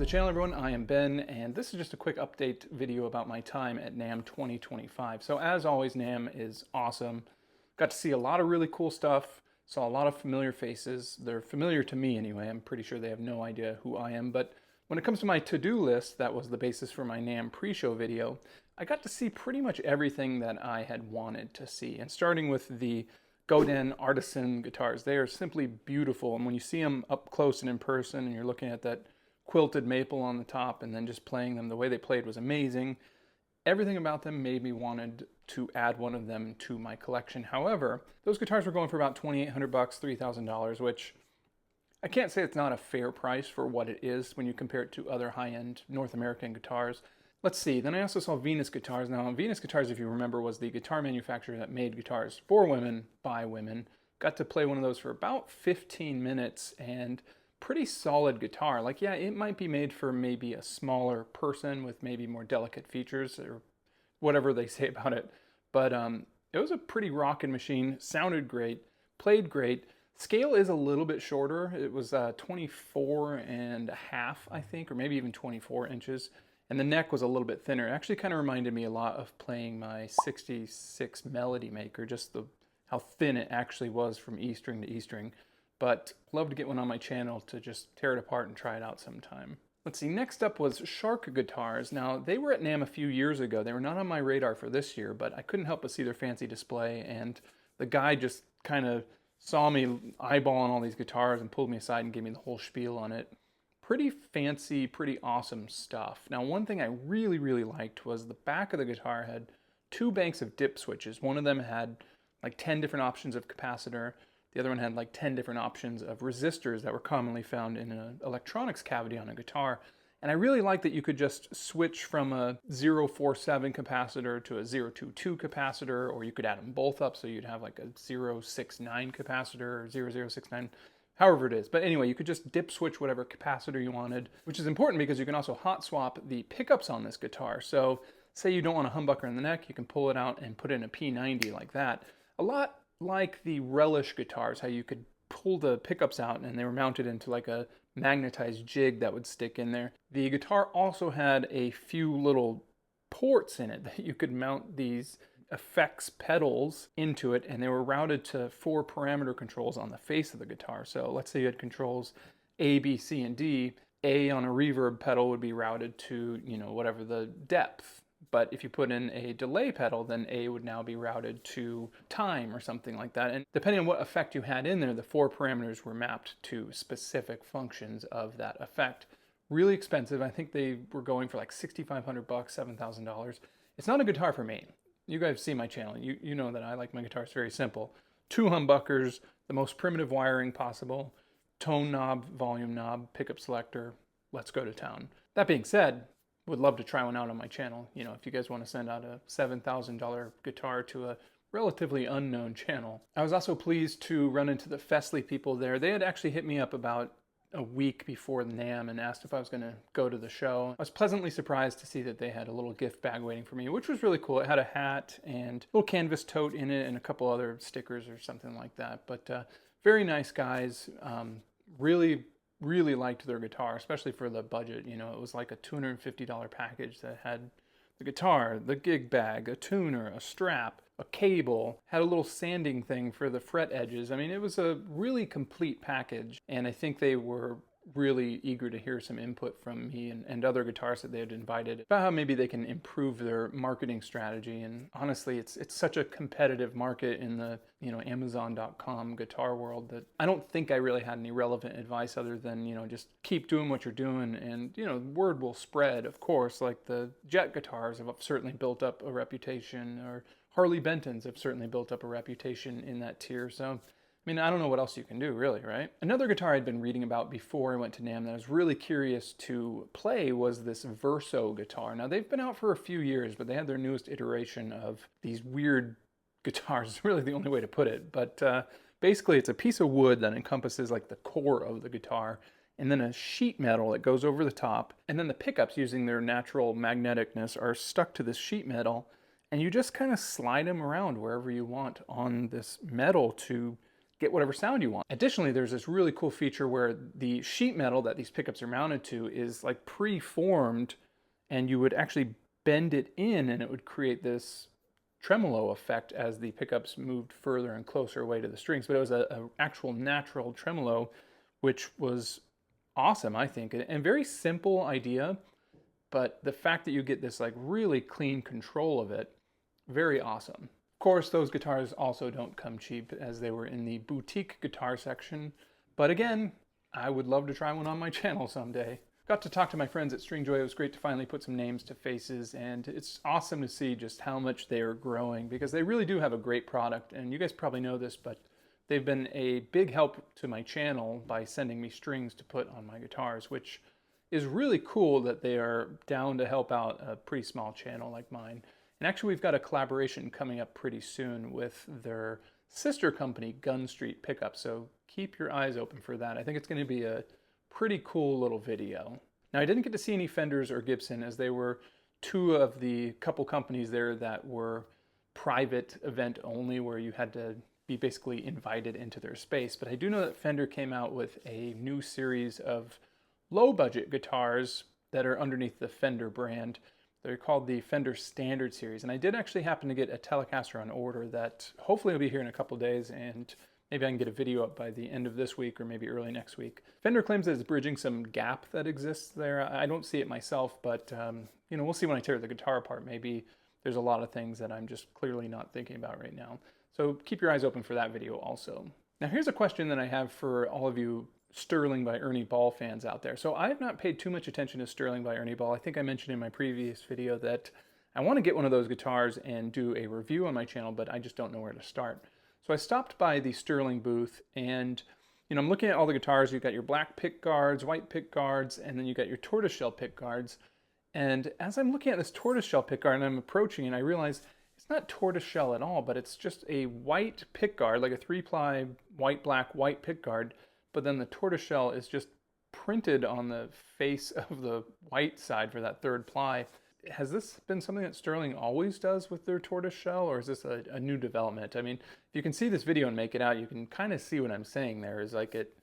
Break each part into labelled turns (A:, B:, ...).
A: to the channel, everyone. I am Ben, and this is just a quick update video about my time at NAMM 2025. So as always, NAMM is awesome. Got to see a lot of really cool stuff, saw a lot of familiar faces. They're familiar to me anyway. I'm pretty sure they have no idea who I am, but when it comes to my to-do list, that was the basis for my NAMM pre-show video, I got to see pretty much everything that I had wanted to see. And starting with the Goden Artisan guitars, they are simply beautiful. And when you see them up close and in person, and you're looking at that quilted maple on the top and then just playing them, the way they played was amazing. Everything about them made me wanted to add one of them to my collection. However, those guitars were going for about $2,800, $3,000, which I can't say it's not a fair price for what it is when you compare it to other high-end North American guitars. Let's see, then I also saw Venus Guitars. Now, Venus Guitars, if you remember, was the guitar manufacturer that made guitars for women, by women. Got to play one of those for about 15 minutes, and pretty solid guitar. Like, yeah, it might be made for maybe a smaller person with maybe more delicate features, or whatever they say about it. But it was a pretty rockin' machine, sounded great, played great. Scale is a little bit shorter. It was 24 and a half, I think, or maybe even 24 inches. And the neck was a little bit thinner. It actually kind of reminded me a lot of playing my 66 Melody Maker, just how thin it actually was from E string to E string. But love to get one on my channel to just tear it apart and try it out sometime. Let's see, next up was Shark Guitars. Now, they were at NAMM a few years ago. They were not on my radar for this year, but I couldn't help but see their fancy display, and the guy just kind of saw me eyeballing all these guitars and pulled me aside and gave me the whole spiel on it. Pretty fancy, pretty awesome stuff. Now, one thing I really liked was the back of the guitar had two banks of dip switches. One of them had like 10 different options of capacitor. The other one had like 10 different options of resistors that were commonly found in an electronics cavity on a guitar. And I really like that you could just switch from a 047 capacitor to a 022 capacitor, or you could add them both up so you'd have like a 069 capacitor or 0069, however it is. But anyway, you could just dip switch whatever capacitor you wanted, which is important because you can also hot swap the pickups on this guitar. So say you don't want a humbucker in the neck, you can pull it out and put in a P90 like that. A lot like the Relish guitars, how you could pull the pickups out and they were mounted into like a magnetized jig that would stick in there. The guitar also had a few little ports in it that you could mount these effects pedals into it, and they were routed to 4 parameter controls on the face of the guitar. So let's say you had controls A, B, C, and D. A on a reverb pedal would be routed to, you know, whatever the depth. But if you put in a delay pedal, then A would now be routed to time or something like that. And depending on what effect you had in there, the 4 parameters were mapped to specific functions of that effect. Really expensive. I think they were going for like $6,500, $7,000. It's not a guitar for me. You guys see my channel. You know that I like my guitars very simple. 2 humbuckers, the most primitive wiring possible, tone knob, volume knob, pickup selector. Let's go to town. That being said, would love to try one out on my channel. You know, if you guys want to send out a $7,000 guitar to a relatively unknown channel. I was also pleased to run into the Festly people there. They had actually hit me up about a week before the NAMM and asked if I was going to go to the show. I was pleasantly surprised to see that they had a little gift bag waiting for me, which was really cool. It had a hat and a little canvas tote in it and a couple other stickers or something like that. But very nice guys. Really liked their guitar, especially for the budget. You know, it was like a $250 package that had the guitar, the gig bag, a tuner, a strap, a cable, had a little sanding thing for the fret edges. I mean, it was a really complete package, and I think they were really eager to hear some input from me and other guitarists that they had invited about how maybe they can improve their marketing strategy. And honestly, it's such a competitive market in the, you know, Amazon.com guitar world that I don't think I really had any relevant advice other than, you know, just keep doing what you're doing, and, you know, word will spread, of course. Like the Jet guitars have certainly built up a reputation, or Harley Bentons have certainly built up a reputation in that tier. So I mean, I don't know what else you can do, really, right? Another guitar I'd been reading about before I went to NAMM that I was really curious to play was this Verso guitar. Now, they've been out for a few years, but they had their newest iteration of these weird guitars. It's really the only way to put it. But basically, it's a piece of wood that encompasses like the core of the guitar, and then a sheet metal that goes over the top. And then the pickups, using their natural magneticness, are stuck to this sheet metal, and you just kind of slide them around wherever you want on this metal to get whatever sound you want. Additionally, there's this really cool feature where the sheet metal that these pickups are mounted to is like pre-formed, and you would actually bend it in and it would create this tremolo effect as the pickups moved further and closer away to the strings. But it was an actual natural tremolo, which was awesome, I think, and very simple idea, but the fact that you get this like really clean control of it, very awesome. Of course, those guitars also don't come cheap, as they were in the boutique guitar section, but again, I would love to try one on my channel someday. Got to talk to my friends at StringJooy. It was great to finally put some names to faces, and it's awesome to see just how much they are growing, because they really do have a great product, and you guys probably know this, but they've been a big help to my channel by sending me strings to put on my guitars, which is really cool that they are down to help out a pretty small channel like mine. And actually, we've got a collaboration coming up pretty soon with their sister company, Gun Street Pickup, so keep your eyes open for that. I think it's going to be a pretty cool little video. Now, I didn't get to see any Fenders or Gibson, as they were two of the couple companies there that were private event only, where you had to be basically invited into their space. But I do know that Fender came out with a new series of low budget guitars that are underneath the Fender brand. They're called the Fender Standard Series. And I did actually happen to get a Telecaster on order that hopefully will be here in a couple days, and maybe I can get a video up by the end of this week or maybe early next week. Fender claims that it's bridging some gap that exists there. I don't see it myself, but you know, we'll see when I tear the guitar apart. Maybe there's a lot of things that I'm just clearly not thinking about right now. So keep your eyes open for that video also. Now, here's a question that I have for all of you Sterling by Ernie Ball fans out there. So I have not paid too much attention to Sterling by Ernie Ball. I think I mentioned in my previous video that I want to get one of those guitars and do a review on my channel, but I just don't know where to start. So I stopped by the Sterling booth, and you know, I'm looking at all the guitars. You've got your black pick guards, white pick guards, and then you got your tortoiseshell pick guards. And as I'm looking at this tortoiseshell pick guard and I'm approaching it, I realize it's not tortoiseshell at all, but it's just a white pick guard, like a 3-ply white, black, white pick guard. But then the tortoiseshell is just printed on the face of the white side for that 3rd ply. Has this been something that Sterling always does with their tortoiseshell, or is this a new development? I mean, if you can see this video and make it out, you can kind of see what I'm saying there is like it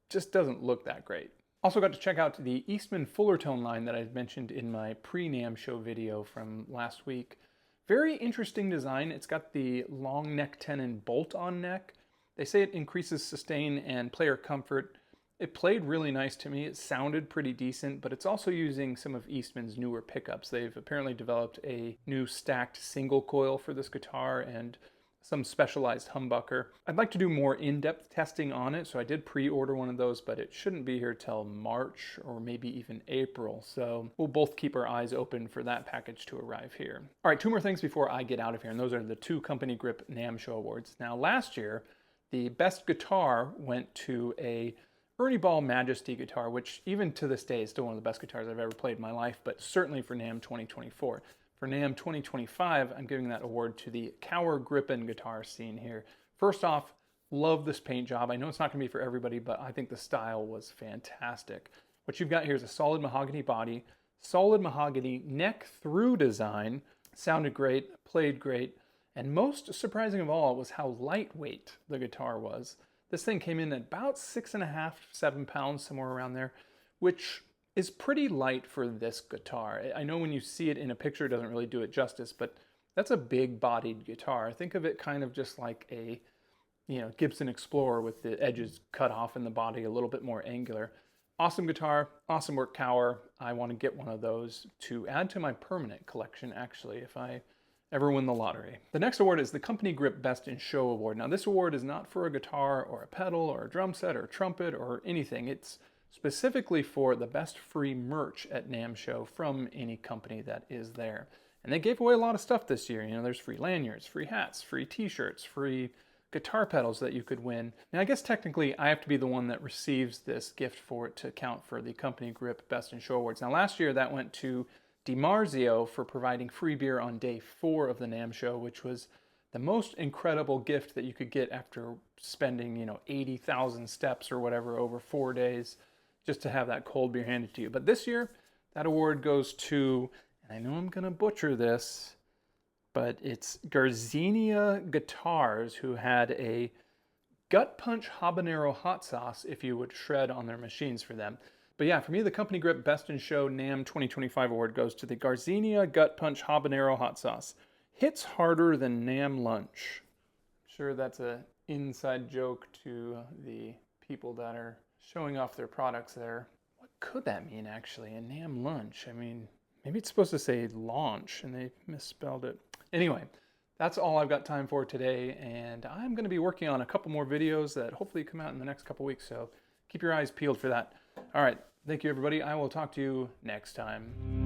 A: just doesn't look that great. Also got to check out the Eastman Fullertone line that I mentioned in my pre-NAMM show video from last week. Very interesting design. It's got the long neck tenon bolt-on neck. They say it increases sustain and player comfort. It played really nice to me. It sounded pretty decent, but it's also using some of Eastman's newer pickups. They've apparently developed a new stacked single coil for this guitar and some specialized humbucker. I'd like to do more in-depth testing on it, so I did pre-order one of those, but it shouldn't be here till March or maybe even April, so we'll both keep our eyes open for that package to arrive here. All right, 2 more things before I get out of here, and those are the 2 Company Grip NAMM Show Awards. Now, last year, the best guitar went to a Ernie Ball Majesty guitar, which even to this day is still one of the best guitars I've ever played in my life, but certainly for NAMM 2024. For NAMM 2025, I'm giving that award to the Cower Grippin guitar scene here. First off, love this paint job. I know it's not going to be for everybody, but I think the style was fantastic. What you've got here is a solid mahogany body, solid mahogany neck-through design, sounded great, played great, and most surprising of all was how lightweight the guitar was. This thing came in at about 6.5, 7 pounds, somewhere around there, which is pretty light for this guitar. I know when you see it in a picture, it doesn't really do it justice, but that's a big-bodied guitar. Think of it kind of just like a, you know, Gibson Explorer with the edges cut off in the body, a little bit more angular. Awesome guitar, awesome work, Cower. I want to get one of those to add to my permanent collection, actually, if I ever win the lottery. The next award is the Company Grip Best in Show Award. Now, this award is not for a guitar or a pedal or a drum set or a trumpet or anything. It's specifically for the best free merch at NAMM Show from any company that is there. And they gave away a lot of stuff this year. You know, there's free lanyards, free hats, free t-shirts, free guitar pedals that you could win. Now, I guess technically I have to be the one that receives this gift for it to count for the Company Grip Best in Show Awards. Now, last year that went to DiMarzio for providing free beer on day 4 of the NAMM Show, which was the most incredible gift that you could get after spending, you know, 80,000 steps or whatever over 4 days just to have that cold beer handed to you. But this year, that award goes to, and I know I'm going to butcher this, but it's Garzinia Guitars, who had a Gut Punch Habanero Hot Sauce if you would shred on their machines for them. But yeah, for me, the Company Grip Best in Show NAMM 2025 award goes to the Garzinia Gut Punch Habanero Hot Sauce. Hits harder than NAMM Lunch. I'm sure that's an inside joke to the people that are showing off their products there. What could that mean, actually? A NAMM Lunch? I mean, maybe it's supposed to say launch and they misspelled it. Anyway, that's all I've got time for today, and I'm going to be working on a couple more videos that hopefully come out in the next couple weeks, so keep your eyes peeled for that. All right, thank you everybody. I will talk to you next time.